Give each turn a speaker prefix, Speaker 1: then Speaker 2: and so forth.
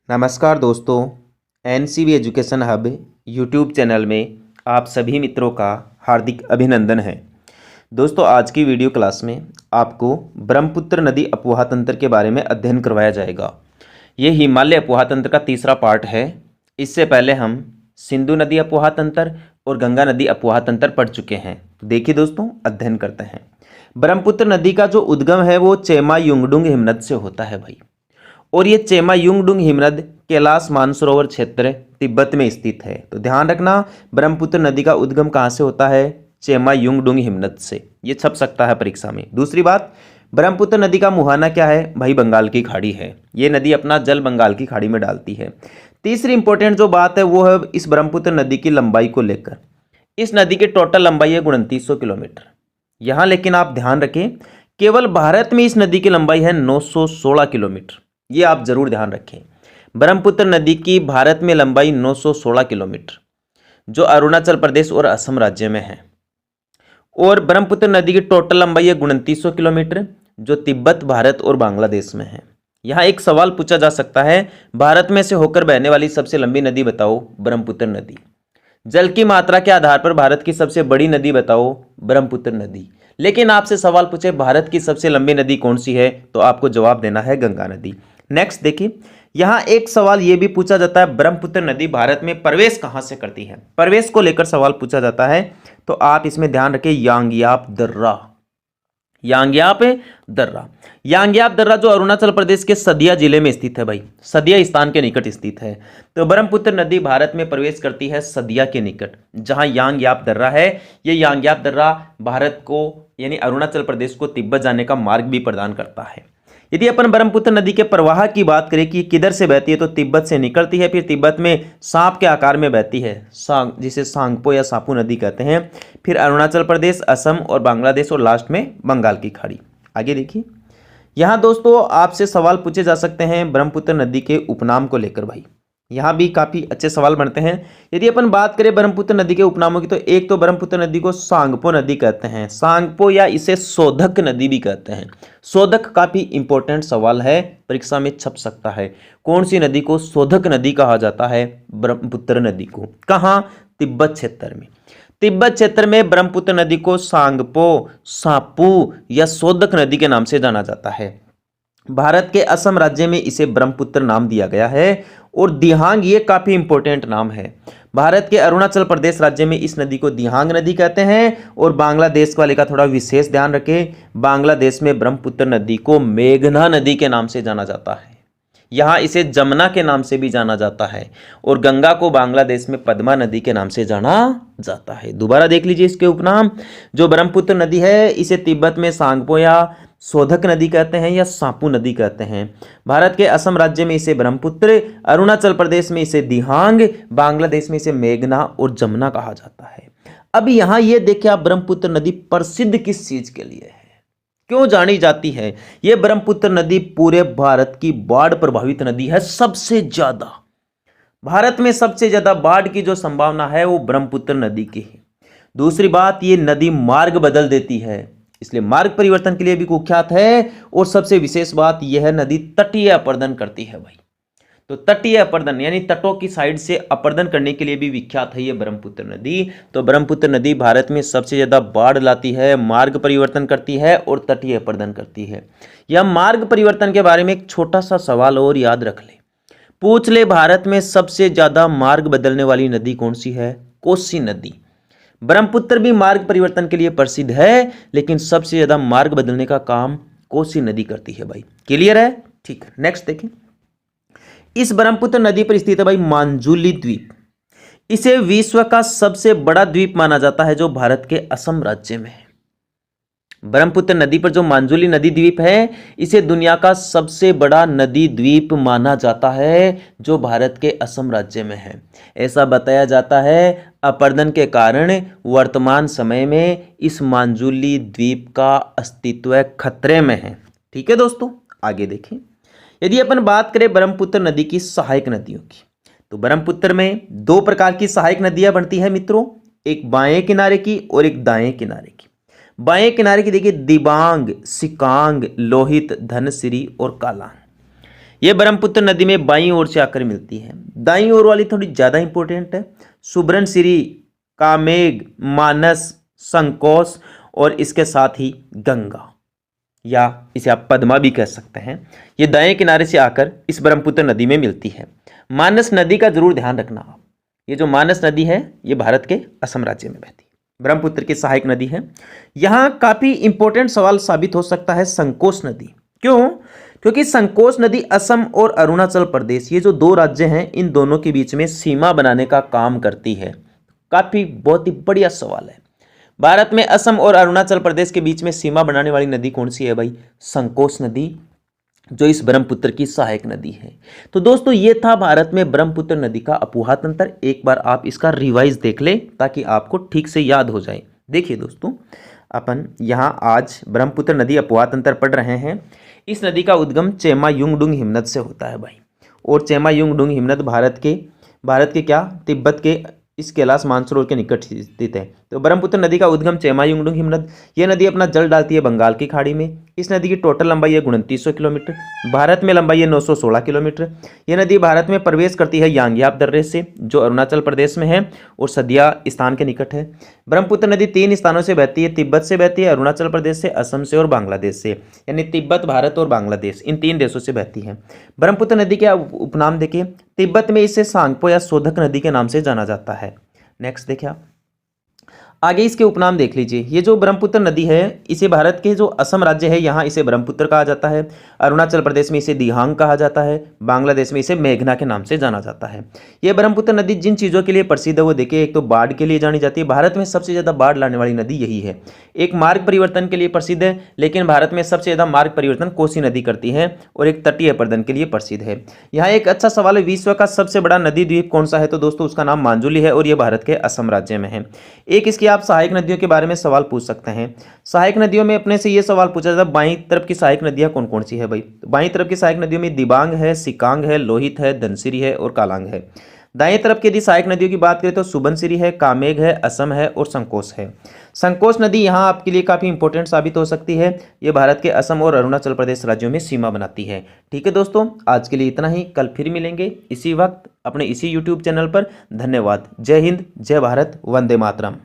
Speaker 1: नमस्कार दोस्तों, NCB education hub YouTube channel में आप सभी मित्रों का हार्दिक अभिनंदन है। दोस्तों, आज की वीडियो क्लास में आपको ब्रह्मपुत्र नदी अपवाह तंत्र के बारे में अध्ययन करवाया जाएगा। ये हिमालय अपवाह तंत्र का तीसरा पार्ट है। इससे पहले हम सिंधु नदी अपवाह तंत्र और गंगा नदी अपवाह तंत्र पढ़ चुके हैं। तो देखिए दोस्तों, अध्ययन करते हैं। ब्रह्मपुत्र नदी का जो उद्गम है वो चेमा युंगडुंग हिमनद से होता है भाई, और ये चेमा युंगडुंग हिमनद कैलाश मानसरोवर क्षेत्र तिब्बत में स्थित है। तो ध्यान रखना, ब्रह्मपुत्र नदी का उद्गम कहाँ से होता है? चेमा युंगडुंग हिमनद से। ये छप सकता है परीक्षा में। दूसरी बात, ब्रह्मपुत्र नदी का मुहाना क्या है भाई? बंगाल की खाड़ी है। ये नदी अपना जल बंगाल की खाड़ी में डालती है। तीसरी इंपॉर्टेंट जो बात है वो है इस ब्रह्मपुत्र नदी की लंबाई को लेकर। इस नदी की टोटल लंबाई है 2900 किलोमीटर। यहाँ लेकिन आप ध्यान रखें, केवल भारत में इस नदी की लंबाई है 916 किलोमीटर। ये आप जरूर ध्यान रखें। ब्रह्मपुत्र नदी की भारत में लंबाई 916 किलोमीटर, जो अरुणाचल प्रदेश और असम राज्य में है। और ब्रह्मपुत्र नदी की टोटल लंबाई है 2900 किलोमीटर, जो तिब्बत, भारत और बांग्लादेश में है। यहाँ एक सवाल पूछा जा सकता है, भारत में से होकर बहने वाली सबसे लंबी नदी बताओ? ब्रह्मपुत्र नदी। जल की मात्रा के आधार पर भारत की सबसे बड़ी नदी बताओ? ब्रह्मपुत्र नदी। लेकिन आपसे सवाल पूछे भारत की सबसे लंबी नदी कौन सी है, तो आपको जवाब देना है गंगा नदी। नेक्स्ट देखिए, यहाँ एक सवाल यह भी पूछा जाता है, ब्रह्मपुत्र नदी भारत में प्रवेश कहाँ से करती है? प्रवेश को लेकर सवाल पूछा जाता है, तो आप इसमें ध्यान रखें यांग्याप दर्रा। यांग्याप दर्रा, यांग्याप दर्रा जो अरुणाचल प्रदेश के सदिया जिले में स्थित है भाई, सदिया स्थान के निकट स्थित है। तो ब्रह्मपुत्र नदी भारत में प्रवेश करती है सदिया के निकट, जहां यांग्याप दर्रा है। ये यांग्याप दर्रा भारत को यानी अरुणाचल प्रदेश को तिब्बत जाने का मार्ग भी प्रदान करता है। यदि अपन ब्रह्मपुत्र नदी के प्रवाह की बात करें कि किधर से बहती है, तो तिब्बत से निकलती है, फिर तिब्बत में सांप के आकार में बहती है, जिसे सांगपो या सापू नदी कहते हैं, फिर अरुणाचल प्रदेश, असम और बांग्लादेश, और लास्ट में बंगाल की खाड़ी। आगे देखिए, यहाँ दोस्तों आपसे सवाल पूछे जा सकते हैं ब्रह्मपुत्र नदी के उपनाम को लेकर भाई। यहाँ भी काफी अच्छे सवाल बनते हैं। यदि अपन बात करें ब्रह्मपुत्र नदी के उपनामों की, तो एक तो ब्रह्मपुत्र नदी को सांगपो नदी कहते हैं, सांगपो, या इसे शोधक नदी भी कहते हैं। शोधक काफी इंपॉर्टेंट सवाल है, परीक्षा में छप सकता है। कौन सी नदी को शोधक नदी कहा जाता है? ब्रह्मपुत्र नदी को। कहाँ? तिब्बत क्षेत्र में। तिब्बत क्षेत्र में ब्रह्मपुत्र नदी को सांगपो, सापू या शोधक नदी के नाम से जाना जाता है। भारत के असम राज्य में इसे ब्रह्मपुत्र नाम दिया गया है। और दिहांग, ये काफी इंपॉर्टेंट नाम है। भारत के अरुणाचल प्रदेश राज्य में इस नदी को दिहांग नदी कहते हैं। और बांग्लादेश वाले का थोड़ा विशेष ध्यान रखें, बांग्लादेश में ब्रह्मपुत्र नदी को मेघना नदी के नाम से जाना जाता है। यहाँ इसे जमुना के नाम से भी जाना जाता है। और गंगा को बांग्लादेश में पद्मा नदी के नाम से जाना जाता है। दोबारा देख लीजिए इसके उपनाम। जो ब्रह्मपुत्र नदी है, इसे तिब्बत में सांगपो या शोधक नदी कहते हैं, या सापू नदी कहते हैं। भारत के असम राज्य में इसे ब्रह्मपुत्र, अरुणाचल प्रदेश में इसे दिहांग, बांग्लादेश में इसे मेघना और जमुना कहा जाता है। अब यहाँ ये देखिए आप, ब्रह्मपुत्र नदी प्रसिद्ध किस चीज के लिए है, क्यों जानी जाती है? ये ब्रह्मपुत्र नदी पूरे भारत की बाढ़ प्रभावित नदी है। सबसे ज्यादा भारत में सबसे ज्यादा बाढ़ की जो संभावना है वो ब्रह्मपुत्र नदी की है। दूसरी बात, ये नदी मार्ग बदल देती है, इसलिए मार्ग परिवर्तन के लिए भी कुख्यात है। और सबसे विशेष बात यह है, नदी तटीय अपर्दन करती है भाई। तो तटीय अपर्दन यानी तटों की साइड से अपर्दन करने के लिए भी विख्यात है ये ब्रह्मपुत्र नदी। तो ब्रह्मपुत्र नदी भारत में सबसे ज्यादा बाढ़ लाती है, मार्ग परिवर्तन करती है और तटीय अपर्दन करती है। यह मार्ग परिवर्तन के बारे में एक छोटा सा सवाल और याद रख ले, पूछ ले, भारत में सबसे ज्यादा मार्ग बदलने वाली नदी कौन सी है? कोसी नदी। ब्रह्मपुत्र भी मार्ग परिवर्तन के लिए प्रसिद्ध है, लेकिन सबसे ज्यादा मार्ग बदलने का काम कोसी नदी करती है भाई। क्लियर है? ठीक है, नेक्स्ट देखें। इस ब्रह्मपुत्र नदी पर स्थित है भाई मांजुली द्वीप। इसे विश्व का सबसे बड़ा द्वीप माना जाता है, जो भारत के असम राज्य में है। ब्रह्मपुत्र नदी पर जो मांजुली नदी द्वीप है, इसे दुनिया का सबसे बड़ा नदी द्वीप माना जाता है, जो भारत के असम राज्य में है। ऐसा बताया जाता है, अपर्दन के कारण वर्तमान समय में इस मांजुली द्वीप का अस्तित्व खतरे में है। ठीक है दोस्तों, आगे देखें। यदि अपन बात करें ब्रह्मपुत्र नदी की सहायक नदियों की, तो ब्रह्मपुत्र में दो प्रकार की सहायक नदियां बनती है मित्रों, एक बाएं किनारे की और एक दाएं किनारे की। बाएं किनारे की देखिए दिबांग, सिकांग, लोहित, धनसिरी और कालांग। ये ब्रह्मपुत्र नदी में बाईं ओर से आकर मिलती है। दाईं ओर वाली थोड़ी ज़्यादा इंपॉर्टेंट है। सुबर्णसिरी, कामेग, मानस, संकोश और इसके साथ ही गंगा, या इसे आप पद्मा भी कह सकते हैं, ये दाएं किनारे से आकर इस ब्रह्मपुत्र नदी में मिलती है। मानस नदी का जरूर ध्यान रखना आप, ये जो मानस नदी है ये भारत के असम राज्य में बहती है, ब्रह्मपुत्र की सहायक नदी है। यहाँ काफ़ी इंपॉर्टेंट सवाल साबित हो सकता है संकोश नदी। क्यों? क्योंकि संकोश नदी असम और अरुणाचल प्रदेश, ये जो दो राज्य हैं, इन दोनों के बीच में सीमा बनाने का काम करती है। काफ़ी बहुत ही बढ़िया सवाल है। भारत में असम और अरुणाचल प्रदेश के बीच में सीमा बनाने वाली नदी कौन सी है भाई? संकोश नदी, जो इस ब्रह्मपुत्र की सहायक नदी है। तो दोस्तों ये था भारत में ब्रह्मपुत्र नदी का अपुहा तंत्र। एक बार आप इसका रिवाइज देख लें ताकि आपको ठीक से याद हो जाए। देखिए दोस्तों, अपन यहाँ आज ब्रह्मपुत्र नदी अपुहा तंत्र पढ़ रहे हैं। इस नदी का उद्गम चेमा युंगडुंग हिमनद से होता है भाई, और चेमा युंगडुंग हिमनद भारत के क्या, तिब्बत के इस कैलाश मानसरोवर के निकट स्थित है। तो ब्रह्मपुत्र नदी का उद्गम चेमा युंगडुंग हिमनद, यह नदी अपना जल डालती है बंगाल की खाड़ी में। इस नदी की टोटल लंबाई है 2900 किलोमीटर, भारत में लंबाई है 916 किलोमीटर। यह नदी भारत में प्रवेश करती है यांग्याप दर्रे से, जो अरुणाचल प्रदेश में है और सदिया स्थान के निकट है। ब्रह्मपुत्र नदी 3 स्थानों से बहती है, तिब्बत से बहती है, अरुणाचल प्रदेश से, असम से और बांग्लादेश से, यानी तिब्बत, भारत और बांग्लादेश, इन 3 देशों से बहती है। ब्रह्मपुत्र नदी के उपनाम देखिए, तिब्बत में इसे सांगपो या शोधक नदी के नाम से जाना जाता है। नेक्स्ट देखिए आप, आगे इसके उपनाम देख लीजिए। ये जो ब्रह्मपुत्र नदी है, इसे भारत के जो असम राज्य है यहाँ इसे ब्रह्मपुत्र कहा जाता है, अरुणाचल प्रदेश में इसे दिहांग कहा जाता है, बांग्लादेश में इसे मेघना के नाम से जाना जाता है। यह ब्रह्मपुत्र नदी जिन चीज़ों के लिए प्रसिद्ध है वो देखिए, एक तो बाढ़ के लिए जानी जाती है, भारत में सबसे ज़्यादा बाढ़ लाने वाली नदी यही है। एक मार्ग परिवर्तन के लिए प्रसिद्ध है, लेकिन भारत में सबसे ज़्यादा मार्ग परिवर्तन कोसी नदी करती है, और एक तटीय प्रदन के लिए प्रसिद्ध है। यहाँ एक अच्छा सवाल है, विश्व का सबसे बड़ा नदी द्वीप कौन सा है? तो दोस्तों उसका नाम मांजुली है, और यह भारत के असम राज्य में है। एक इसकी आप सहायक नदियों के बारे में सवाल पूछ सकते हैं। सहायक नदियों में अपने से ये सवाल पूछा जाता है, बाईं तरफ की सहायक नदियां कौन कौन सी है भाई? बाईं तरफ की सहायक नदियों में दिबांग है, सिकांग है, लोहित है, धनसिरी है और कालांग है। दाएं तरफ की यदि सहायक नदियों की बात करें तो सुबनसिरी है, कामेग है, असम है और संकोश है। संकोश नदी यहाँ आपके लिए काफ़ी इंपॉर्टेंट साबित हो सकती है। ये भारत के असम और अरुणाचल प्रदेश राज्यों में सीमा बनाती है। ठीक है दोस्तों, आज के लिए इतना ही। कल फिर मिलेंगे इसी वक्त अपने इसी यूट्यूब चैनल पर। धन्यवाद। जय हिंद, जय भारत, वंदे मातरम।